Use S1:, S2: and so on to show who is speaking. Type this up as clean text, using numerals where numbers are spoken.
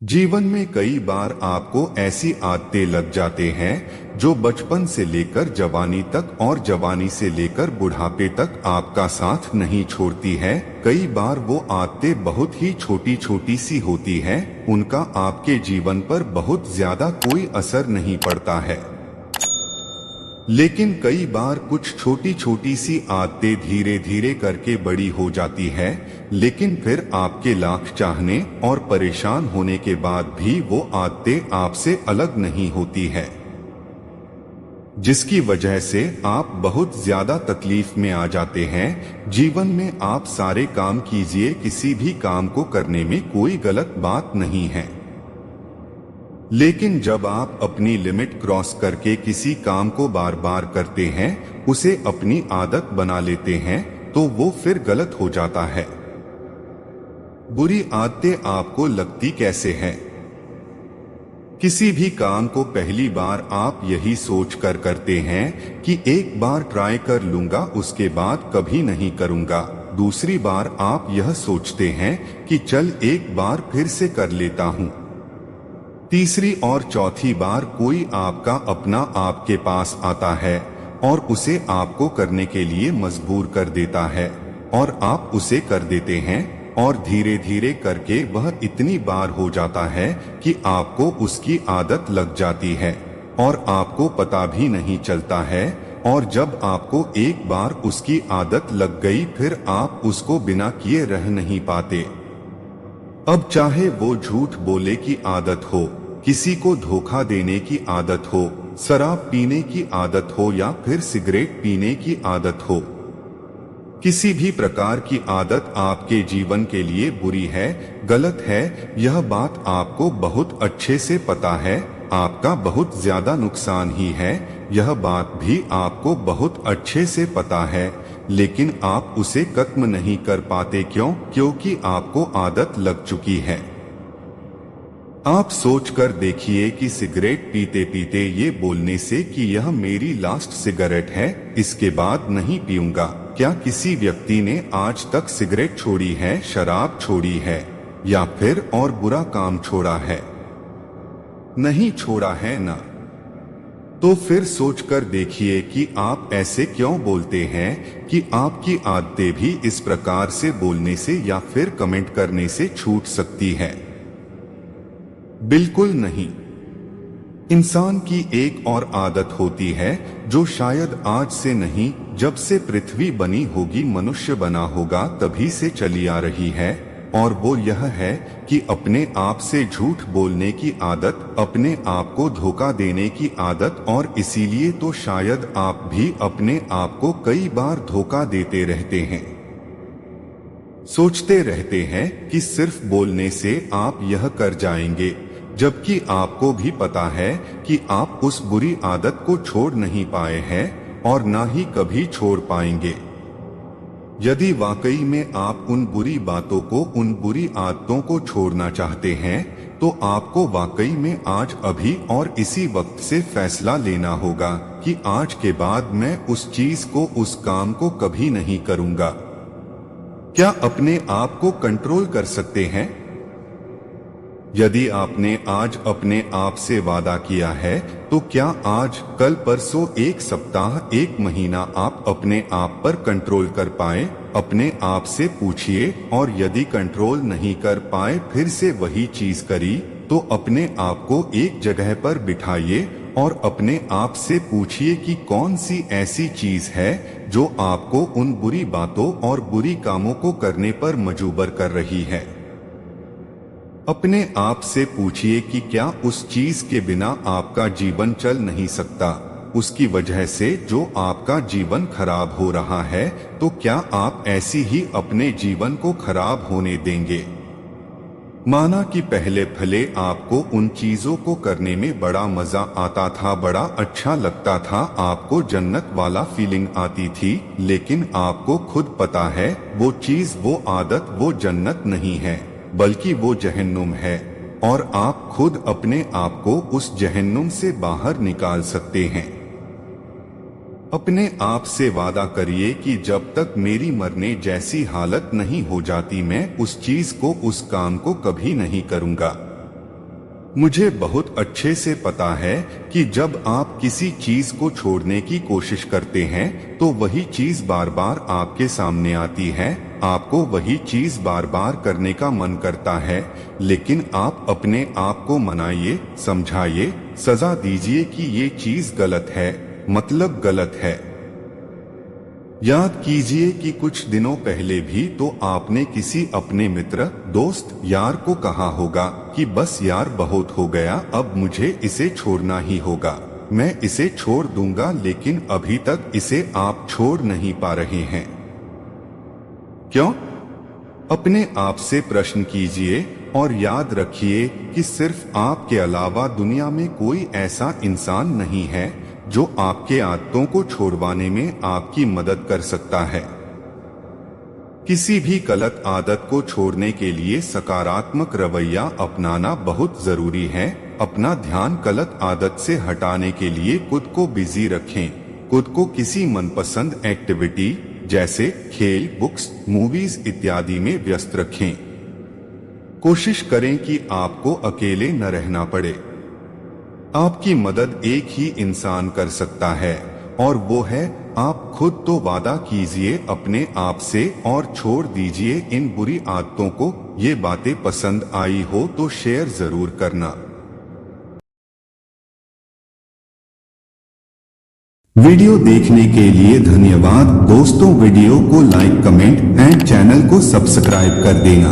S1: जीवन में कई बार आपको ऐसी आदतें लग जाते हैं जो बचपन से लेकर जवानी तक और जवानी से लेकर बुढ़ापे तक आपका साथ नहीं छोड़ती है। कई बार वो आदतें बहुत ही छोटी छोटी सी होती हैं, उनका आपके जीवन पर बहुत ज्यादा कोई असर नहीं पड़ता है। लेकिन कई बार कुछ छोटी छोटी सी आदतें धीरे धीरे करके बड़ी हो जाती है, लेकिन फिर आपके लाख चाहने और परेशान होने के बाद भी वो आदतें आपसे अलग नहीं होती है, जिसकी वजह से आप बहुत ज्यादा तकलीफ में आ जाते हैं। जीवन में आप सारे काम कीजिए, किसी भी काम को करने में कोई गलत बात नहीं है, लेकिन जब आप अपनी लिमिट क्रॉस करके किसी काम को बार बार करते हैं, उसे अपनी आदत बना लेते हैं, तो वो फिर गलत हो जाता है। बुरी आदतें आपको लगती कैसे हैं? किसी भी काम को पहली बार आप यही सोच कर करते हैं कि एक बार ट्राई कर लूंगा, उसके बाद कभी नहीं करूंगा। दूसरी बार आप यह सोचते हैं कि चल एक बार फिर से कर लेता हूं। तीसरी और चौथी बार कोई आपका अपना आपके पास आता है और उसे आपको करने के लिए मजबूर कर देता है, और आप उसे कर देते हैं, और धीरे धीरे करके वह इतनी बार हो जाता है कि आपको उसकी आदत लग जाती है और आपको पता भी नहीं चलता है। और जब आपको एक बार उसकी आदत लग गई, फिर आप उसको बिना किए रह नहीं पाते। अब चाहे वो झूठ बोले की आदत हो, किसी को धोखा देने की आदत हो, शराब पीने की आदत हो, या फिर सिगरेट पीने की आदत हो, किसी भी प्रकार की आदत आपके जीवन के लिए बुरी है, गलत है। यह बात आपको बहुत अच्छे से पता है, आपका बहुत ज्यादा नुकसान ही है, यह बात भी आपको बहुत अच्छे से पता है, लेकिन आप उसे खत्म नहीं कर पाते। क्यों? क्योंकि आपको आदत लग चुकी है। आप सोच कर देखिए कि सिगरेट पीते पीते ये बोलने से कि यह मेरी लास्ट सिगरेट है, इसके बाद नहीं पीऊंगा, क्या किसी व्यक्ति ने आज तक सिगरेट छोड़ी है, शराब छोड़ी है, या फिर और बुरा काम छोड़ा है? नहीं छोड़ा है ना। तो फिर सोचकर देखिए कि आप ऐसे क्यों बोलते हैं कि आपकी आदतें भी इस प्रकार से बोलने से या फिर कमेंट करने से छूट सकती है। बिल्कुल नहीं। इंसान की एक और आदत होती है जो शायद आज से नहीं, जब से पृथ्वी बनी होगी, मनुष्य बना होगा, तभी से चली आ रही है, और वो यह है कि अपने आप से झूठ बोलने की आदत, अपने आप को धोखा देने की आदत। और इसीलिए तो शायद आप भी अपने आप को कई बार धोखा देते रहते हैं। सोचते रहते हैं कि सिर्फ बोलने से आप यह कर जाएंगे, जबकि आपको भी पता है कि आप उस बुरी आदत को छोड़ नहीं पाए हैं और ना ही कभी छोड़ पाएंगे। यदि वाकई में आप उन बुरी बातों को, उन बुरी आदतों को छोड़ना चाहते हैं, तो आपको वाकई में आज, अभी और इसी वक्त से फैसला लेना होगा कि आज के बाद मैं उस चीज को, उस काम को कभी नहीं करूंगा। क्या अपने आप को कंट्रोल कर सकते हैं? यदि आपने आज अपने आप से वादा किया है, तो क्या आज, कल, परसों, एक सप्ताह, एक महीना आप अपने आप पर कंट्रोल कर पाए? अपने आप से पूछिए, और यदि कंट्रोल नहीं कर पाए, फिर से वही चीज करी, तो अपने आप को एक जगह पर बिठाइए और अपने आप से पूछिए कि कौन सी ऐसी चीज है जो आपको उन बुरी बातों और बुरी कामों को करने पर मजबूर कर रही है। अपने आप से पूछिए कि क्या उस चीज के बिना आपका जीवन चल नहीं सकता, उसकी वजह से जो आपका जीवन खराब हो रहा है, तो क्या आप ऐसी ही अपने जीवन को खराब होने देंगे? माना कि पहले भले आपको उन चीजों को करने में बड़ा मजा आता था, बड़ा अच्छा लगता था, आपको जन्नत वाला फीलिंग आती थी, लेकिन आपको खुद पता है वो चीज, वो आदत, वो जन्नत नहीं है, बल्कि वो जहन्नुम है, और आप खुद अपने आप को उस जहन्नुम से बाहर निकाल सकते हैं। अपने आप से वादा करिए कि जब तक मेरी मरने जैसी हालत नहीं हो जाती, मैं उस चीज को, उस काम को कभी नहीं करूंगा। मुझे बहुत अच्छे से पता है कि जब आप किसी चीज को छोड़ने की कोशिश करते हैं तो वही चीज बार बार आपके सामने आती है, आपको वही चीज बार बार करने का मन करता है, लेकिन आप अपने आप को मनाइए, समझाइए, सजा दीजिए कि ये चीज गलत है, मतलब गलत है। याद कीजिए कि कुछ दिनों पहले भी तो आपने किसी अपने मित्र, दोस्त, यार को कहा होगा कि बस यार बहुत हो गया, अब मुझे इसे छोड़ना ही होगा, मैं इसे छोड़ दूंगा, लेकिन अभी तक इसे आप छोड़ नहीं पा रहे हैं। क्यों? अपने आप से प्रश्न कीजिए और याद रखिए कि सिर्फ आपके अलावा दुनिया में कोई ऐसा इंसान नहीं है जो आपके आदतों को छोड़वाने में आपकी मदद कर सकता है। किसी भी गलत आदत को छोड़ने के लिए सकारात्मक रवैया अपनाना बहुत जरूरी है। अपना ध्यान गलत आदत से हटाने के लिए खुद को बिजी रखें। खुद को किसी मनपसंद एक्टिविटी जैसे खेल, बुक्स, मूवीज इत्यादि में व्यस्त रखें। कोशिश करें कि आपको अकेले न रहना पड़े। आपकी मदद एक ही इंसान कर सकता है और वो है आप खुद। तो वादा कीजिए अपने आप से और छोड़ दीजिए इन बुरी आदतों को। ये बातें पसंद आई हो तो शेयर जरूर करना। वीडियो देखने के लिए धन्यवाद दोस्तों। वीडियो को लाइक, कमेंट एंड चैनल को सब्सक्राइब कर देना।